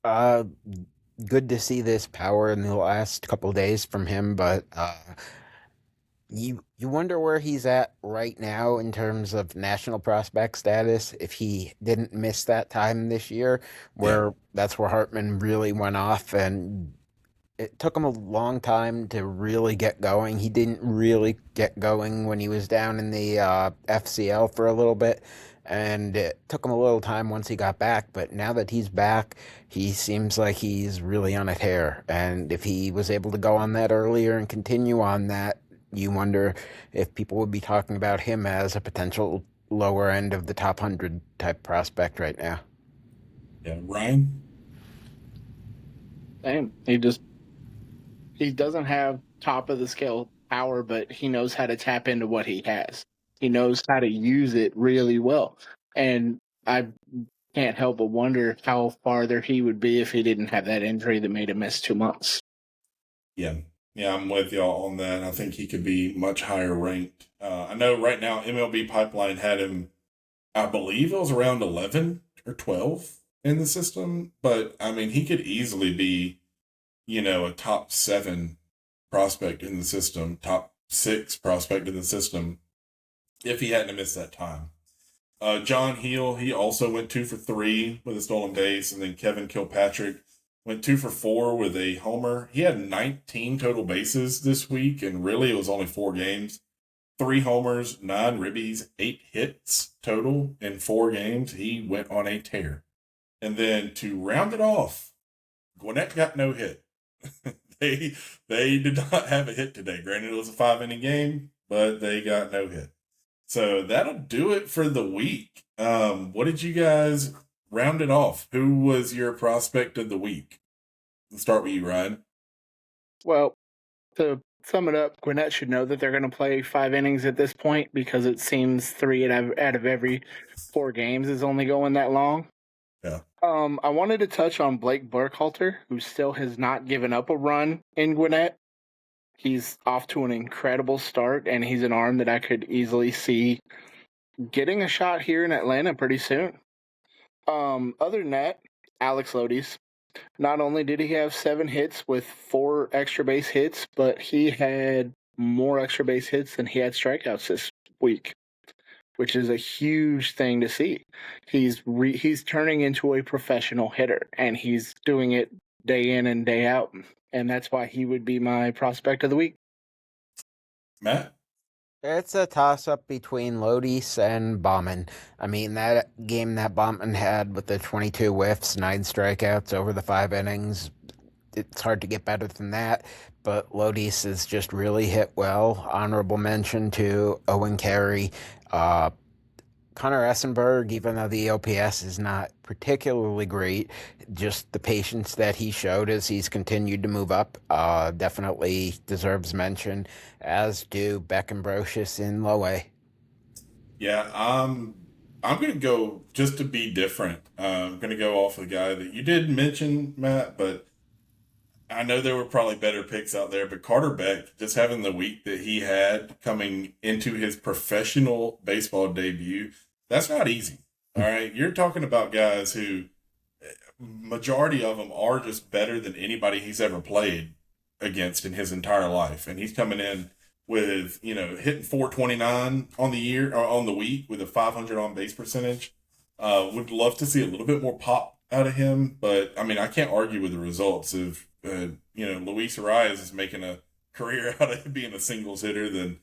Owen? Good to see this power in the last couple days from him, but you wonder where he's at right now in terms of national prospect status. If he didn't miss that time this year, where that's where Hartman really went off, and it took him a long time to really get going. He didn't really get going when he was down in the FCL for a little bit, and it took him a little time once he got back. But now that he's back, he seems like he's really on a tear. And if he was able to go on that earlier and continue on that, you wonder if people would be talking about him as a potential lower end of the top 100 type prospect right now. Yeah, Ryan? Same. He doesn't have top of the scale power, but he knows how to tap into what he has. He knows how to use it really well. And I can't help but wonder how farther he would be if he didn't have that injury that made him miss 2 months. Yeah, I'm with y'all on that. I think he could be much higher ranked. I know right now MLB Pipeline had him, I believe it was around 11 or 12 in the system, but I mean, he could easily be, a top 7 prospect in the system, top 6 prospect in the system if he hadn't missed that time. John Heel, he also went 2 for 3 with a stolen base, and then Kevin Kilpatrick went 2 for 4 with a homer. He had 19 total bases this week, and really it was only 4 games. 3 homers, 9 ribbies, 8 hits total in 4 games. He went on a tear. And then to round it off, Gwinnett got no hit. They did not have a hit today. Granted, it was a 5-inning game, but they got no hit. So that'll do it for the week. What did you guys round it off? Who was your prospect of the week? Let's start with you, Ryan. Well, to sum it up, Gwinnett should know that they're going to play 5 innings at this point because it seems 3 out of every 4 games is only going that long. Yeah. I wanted to touch on Blake Burkhalter, who still has not given up a run in Gwinnett. He's off to an incredible start, and he's an arm that I could easily see getting a shot here in Atlanta pretty soon. Other than that, Alex Lodis. Not only did he have 7 hits with 4 extra base hits, but he had more extra base hits than he had strikeouts this week, which is a huge thing to see. He's turning into a professional hitter, and he's doing it day in and day out, and that's why he would be my prospect of the week. Matt? It's a toss-up between Lodis and Bauman. I mean, that game that Bauman had with the 22 whiffs, 9 strikeouts over the 5 innings, it's hard to get better than that. but Lodis has just really hit well. Honorable mention to Owen Carey. Connor Essenberg, even though the OPS is not particularly great, just the patience that he showed as he's continued to move up definitely deserves mention, as do Beck and Brocious in low A. Yeah, I'm going to go just to be different. I'm going to go off the guy that you did mention, Matt, but I know there were probably better picks out there. But Carter Beck, just having the week that he had coming into his professional baseball debut, that's not easy. All right. You're talking about guys who, majority of them are just better than anybody he's ever played against in his entire life. And he's coming in with, hitting 429 on the year or on the week with a 500 on base percentage. Would love to see a little bit more pop out of him, but I mean, I can't argue with the results of, Luis Arias is making a career out of being a singles hitter than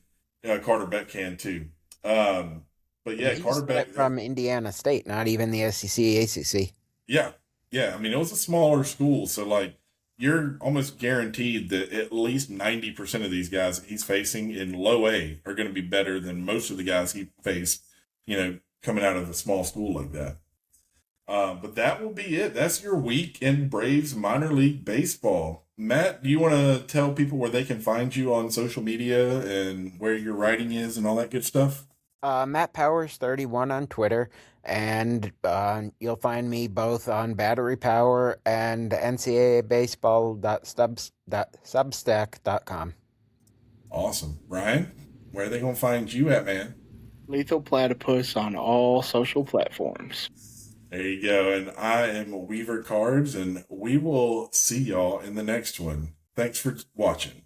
Carter Beck can too. But yeah, Carter Beck from Indiana State, not even the SEC, ACC. Yeah. Yeah. I mean, it was a smaller school. So, like, you're almost guaranteed that at least 90% of these guys he's facing in low A are going to be better than most of the guys he faced, coming out of a small school like that. But that will be it. That's your week in Braves minor league baseball. Matt, do you want to tell people where they can find you on social media and where your writing is and all that good stuff? Matt Powers 31 on Twitter, and you'll find me both on Battery Power and NCAAbaseball.substack.com. Awesome. Ryan, where are they going to find you at, man? Lethal Platypus on all social platforms. There you go. And I am Weaver Cards, and we will see y'all in the next one. Thanks for watching.